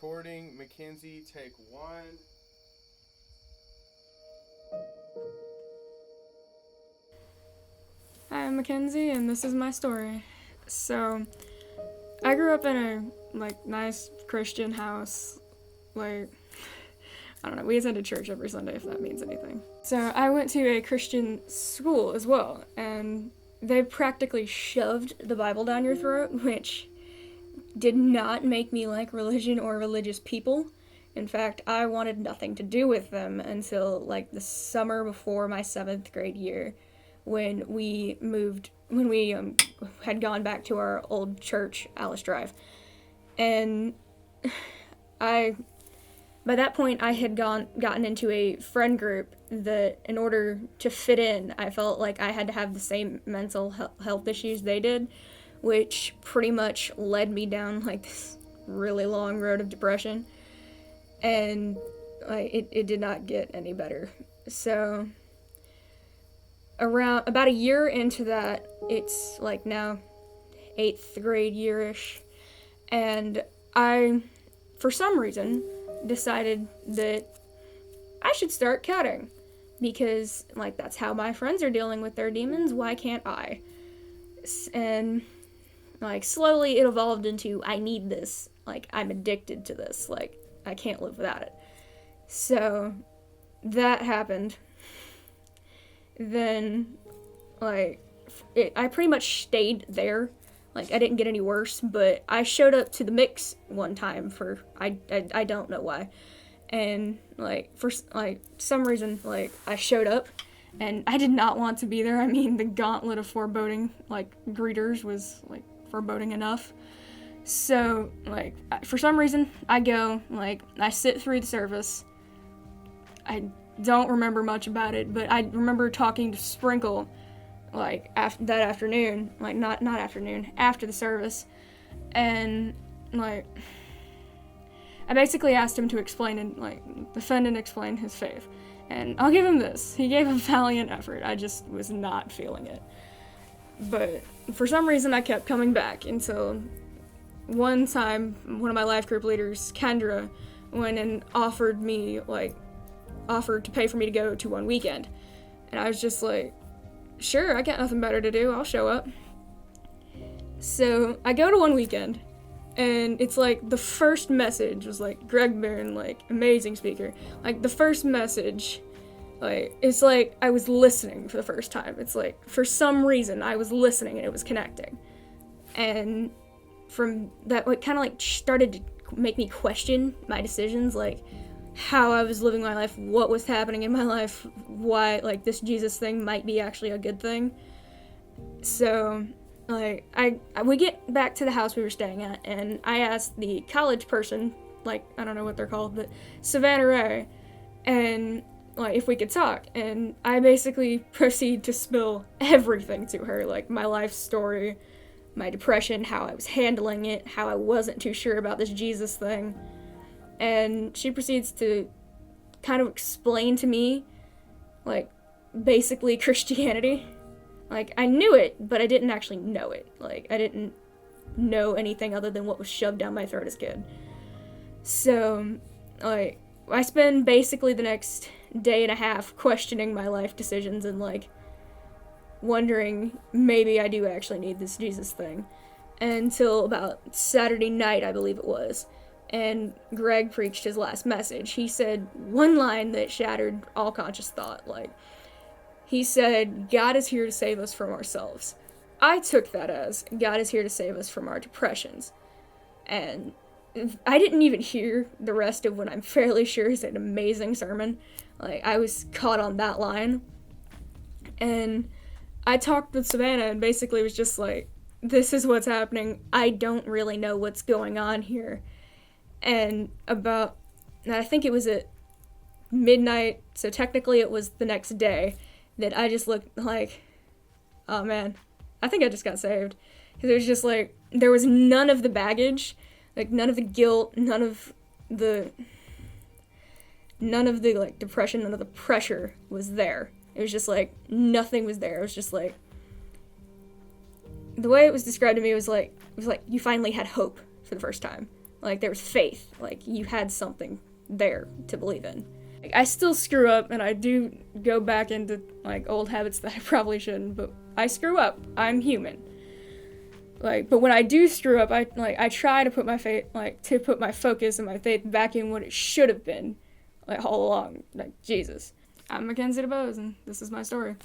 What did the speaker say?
Recording, Mackenzie, take one. Hi, I'm Mackenzie, and this is my story. So, I grew up in a, nice Christian house. I don't know, we attended church every Sunday, if that means anything. So, I went to a Christian school as well, and they practically shoved the Bible down your throat, which did not make me like religion or religious people. In fact, I wanted nothing to do with them until, the summer before my 7th grade year, when we had gone back to our old church, Alice Drive. And by that point, I had gotten into a friend group that, in order to fit in, I felt like I had to have the same mental health issues they did, which pretty much led me down, this really long road of depression. And, it did not get any better. So, about a year into that, it's, now 8th grade year-ish, and I, for some reason, decided that I should start cutting, because, that's how my friends are dealing with their demons, why can't I? And, slowly it evolved into, I need this, I'm addicted to this, I can't live without it. So, that happened. Then, I pretty much stayed there. I didn't get any worse, but I showed up to the mix one time for, I don't know why. And, for, some reason, I showed up, and I did not want to be there. I mean, the gauntlet of foreboding, greeters was, foreboding enough. So, for some reason, I go, I sit through the service. I don't remember much about it, but I remember talking to Sprinkle, after that afternoon, not afternoon, after the service, and, I basically asked him to explain and, defend and explain his faith, and I'll give him this, he gave a valiant effort. I just was not feeling it, but for some reason I kept coming back until one time one of my life group leaders, Kendra, went and offered to pay for me to go to one weekend. And I was just sure, I got nothing better to do, I'll show up. So I go to one weekend, and it's the first message was Greg Barron, amazing speaker. The first message, it's I was listening for the first time. It's for some reason I was listening and it was connecting. And from that, kind of started to make me question my decisions, how I was living my life, what was happening in my life, why, this Jesus thing might be actually a good thing. So, we get back to the house we were staying at, and I asked the college person, I don't know what they're called, but Savannah Ray, and, if we could talk, and I basically proceed to spill everything to her, my life story, my depression, how I was handling it, how I wasn't too sure about this Jesus thing. And she proceeds to kind of explain to me, basically Christianity. I knew it, but I didn't actually know it. I didn't know anything other than what was shoved down my throat as a kid. So, I spend basically the next day and a half questioning my life decisions and, wondering, maybe I do actually need this Jesus thing. Until about Saturday night, I believe it was. And Greg preached his last message. He said one line that shattered all conscious thought. He said, God is here to save us from ourselves. I took that as, God is here to save us from our depressions. And I didn't even hear the rest of what I'm fairly sure is an amazing sermon. I was caught on that line. And I talked with Savannah and basically was just this is what's happening. I don't really know what's going on here. And I think it was at midnight, so technically it was the next day, that I just looked oh man, I think I just got saved. Because it was just there was none of the baggage, none of the guilt, none of the depression, none of the pressure was there. It was just nothing was there. It was just the way it was described to me was you finally had hope for the first time. Like, there was faith. Like, you had something there to believe in. Like, I still screw up, and I do go back into, like, old habits that I probably shouldn't, but I screw up. I'm human. Like, but when I do screw up, I try to put my put my focus and my faith back in what it should have been, like, all along. Like, Jesus. I'm Mackenzie DeBose, and this is my story.